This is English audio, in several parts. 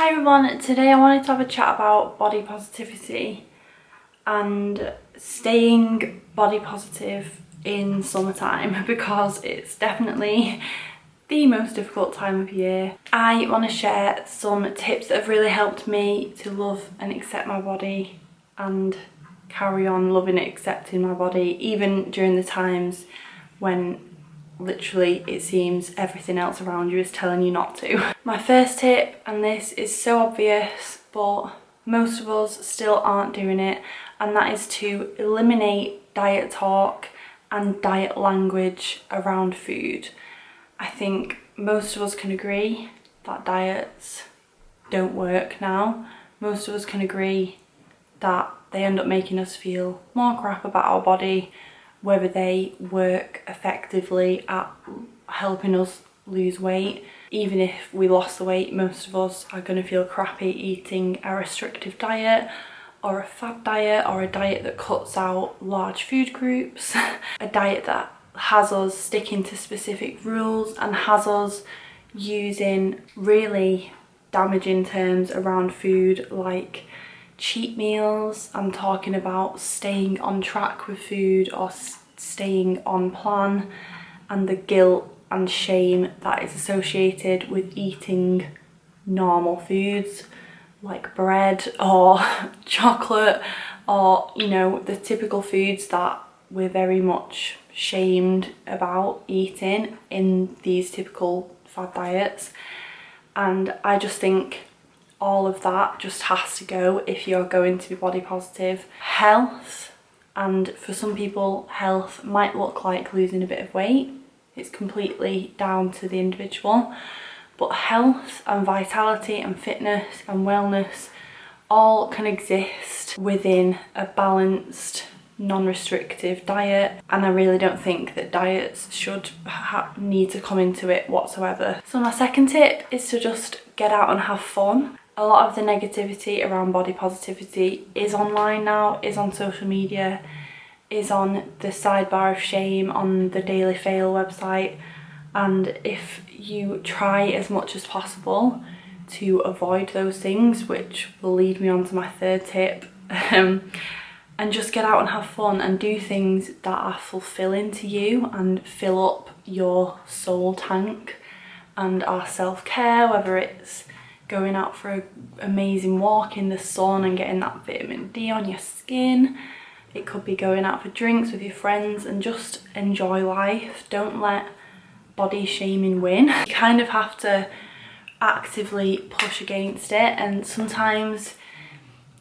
Hi everyone, today I wanted to have a chat about body positivity and staying body positive in summertime because it's definitely the most difficult time of year. I want to share some tips that have really helped me to love and accept my body and carry on loving and accepting my body even during the times when literally it seems everything else around you is telling you not to. My first tip, and this is so obvious but most of us still aren't doing it, and that is to eliminate diet talk and diet language around food. I think most of us can agree that diets don't work now. Most of us can agree that they end up making us feel more crap about our body, whether they work effectively at helping us lose weight. Even if we lost the weight, most of us are going to feel crappy eating a restrictive diet or a fad diet or a diet that cuts out large food groups, a diet that has us sticking to specific rules and has us using really damaging terms around food like cheat meals. I'm talking about staying on track with food or staying on plan, and the guilt and shame that is associated with eating normal foods like bread or chocolate, or you know, the typical foods that we're very much shamed about eating in these typical fad diets. And I just think all of that just has to go if you're going to be body positive. Health, and for some people health might look like losing a bit of weight. It's completely down to the individual, but health and vitality and fitness and wellness all can exist within a balanced, non-restrictive diet, and I really don't think that diets should need to come into it whatsoever. So my second tip is to just get out and have fun. A lot of the negativity around body positivity is online now, is on social media, is on the sidebar of shame on the Daily Fail website, and if you try as much as possible to avoid those things, which will lead me on to my third tip, and just get out and have fun and do things that are fulfilling to you and fill up your soul tank and our self-care, whether it's going out for an amazing walk in the sun and getting that vitamin D on your skin. It could be going out for drinks with your friends and just enjoy life. Don't let body shaming win. You kind of have to actively push against it, and sometimes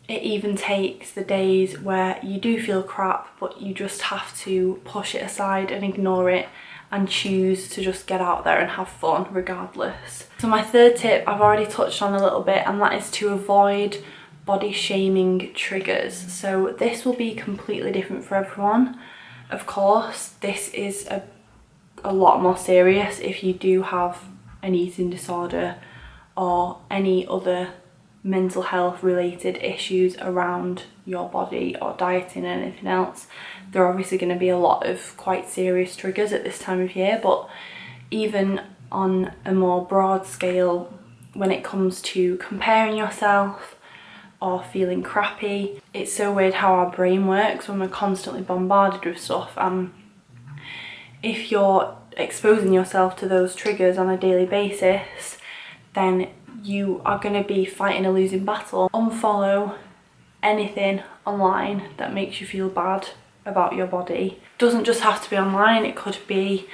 it even takes the days where you do feel crap but you just have to push it aside and ignore it and choose to just get out there and have fun regardless. So my third tip I've already touched on a little bit, and that is to avoid body shaming triggers. So this will be completely different for everyone. Of course, this is a lot more serious if you do have an eating disorder or any other mental health related issues around your body or dieting and anything else. There are obviously going to be a lot of quite serious triggers at this time of year, but even on a more broad scale, when it comes to comparing yourself or feeling crappy, it's so weird how our brain works when we're constantly bombarded with stuff. If you're exposing yourself to those triggers on a daily basis, then you are going to be fighting a losing battle. Unfollow anything online that makes you feel bad about your body. It doesn't just have to be online, it could be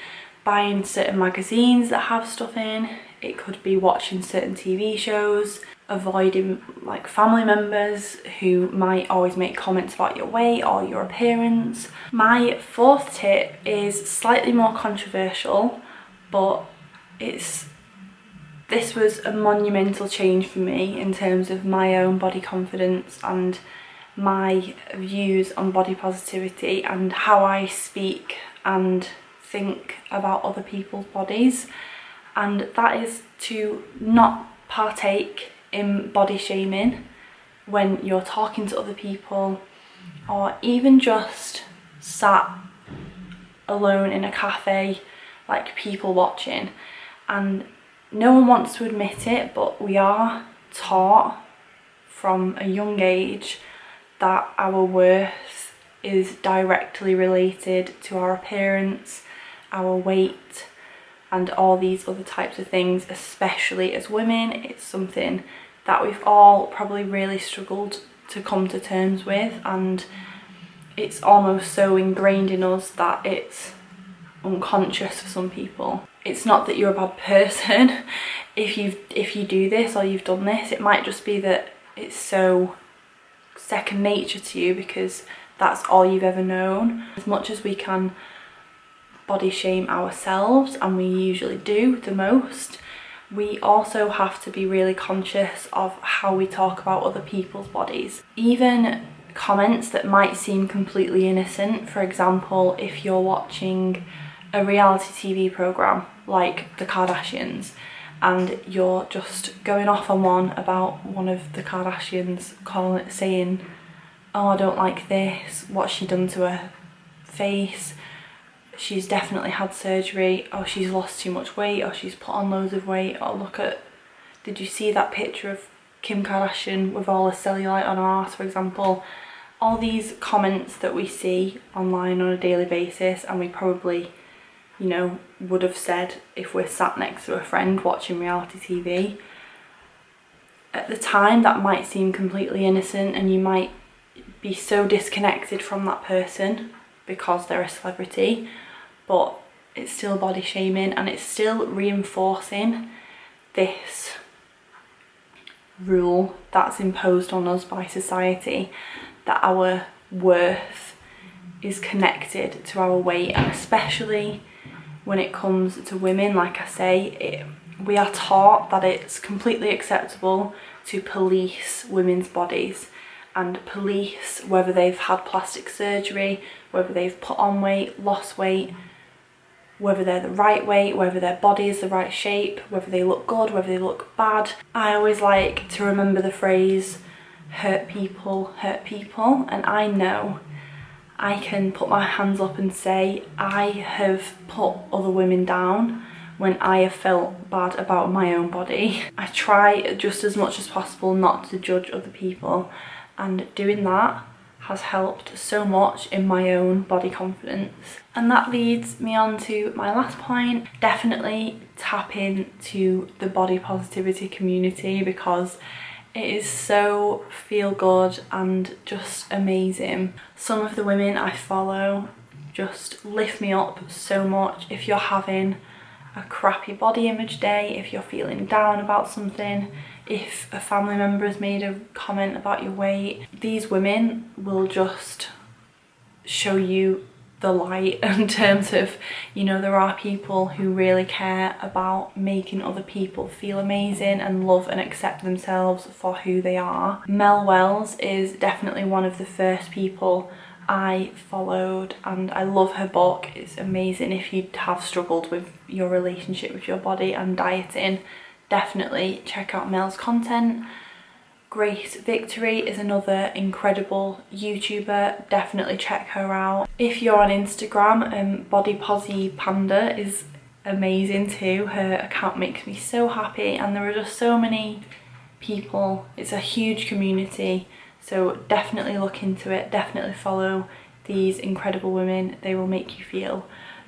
buying certain magazines that have stuff in, it could be watching certain TV shows, avoiding like family members who might always make comments about your weight or your appearance. My fourth tip is slightly more controversial, but this was a monumental change for me in terms of my own body confidence and my views on body positivity and how I speak and think about other people's bodies, and that is to not partake in body shaming when you're talking to other people or even just sat alone in a cafe, like people watching. And no one wants to admit it, but we are taught from a young age that our worth is directly related to our appearance, our weight, and all these other types of things. Especially as women, it's something that we've all probably really struggled to come to terms with, and it's almost so ingrained in us that it's unconscious for some people. It's not that you're a bad person if you do this or you've done this. It might just be that it's so second nature to you because that's all you've ever known. As much as we can body shame ourselves, and we usually do the most, we also have to be really conscious of how we talk about other people's bodies. Even comments that might seem completely innocent. For example, if you're watching a reality TV program like the Kardashians and you're just going off on one about one of the Kardashians, saying, oh, I don't like this, what's she done to her face, she's definitely had surgery, or she's lost too much weight, or she's put on loads of weight, or look at, did you see that picture of Kim Kardashian with all the cellulite on her arse, for example. All these comments that we see online on a daily basis, and we probably, you know, would have said if we're sat next to a friend watching reality TV. At the time that might seem completely innocent, and you might be so disconnected from that person because they're a celebrity, but it's still body shaming, and it's still reinforcing this rule that's imposed on us by society, that our worth is connected to our weight. And especially when it comes to women, like I say, we are taught that it's completely acceptable to police women's bodies and police whether they've had plastic surgery, whether they've put on weight, lost weight, whether they're the right weight, whether their body is the right shape, whether they look good, whether they look bad. I always like to remember the phrase, hurt people, and I know I can put my hands up and say I have put other women down when I have felt bad about my own body. I try just as much as possible not to judge other people, and doing that has helped so much in my own body confidence. And that leads me on to my last point. Definitely tap into the body positivity community because it is so feel good and just amazing. Some of the women I follow just lift me up so much. If you're having a crappy body image day, if you're feeling down about something, if a family member has made a comment about your weight, these women will just show you the light in terms of, you know, there are people who really care about making other people feel amazing and love and accept themselves for who they are. Mel Wells is definitely one of the first people I followed, and I love her book. It's amazing. If you have struggled with your relationship with your body and dieting, definitely check out Mel's content. Grace Victory is another incredible YouTuber, definitely check her out. If you're on Instagram, Body Posy Panda is amazing too. Her account makes me so happy, and there are just so many people. It's a huge community, so definitely look into it, definitely follow these incredible women. They will make you feel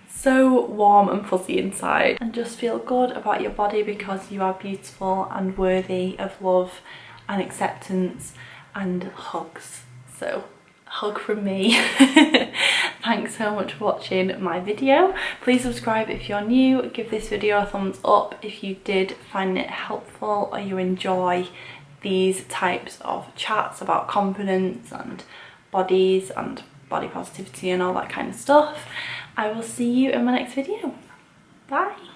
so warm and fuzzy inside and just feel good about your body because you are beautiful and worthy of love and acceptance and hugs. So hug from me. Thanks so much for watching my video. Please subscribe if you're new, give this video a thumbs up if you did find it helpful or you enjoy these types of chats about confidence and bodies and body positivity and all that kind of stuff. I will see you in my next video. Bye.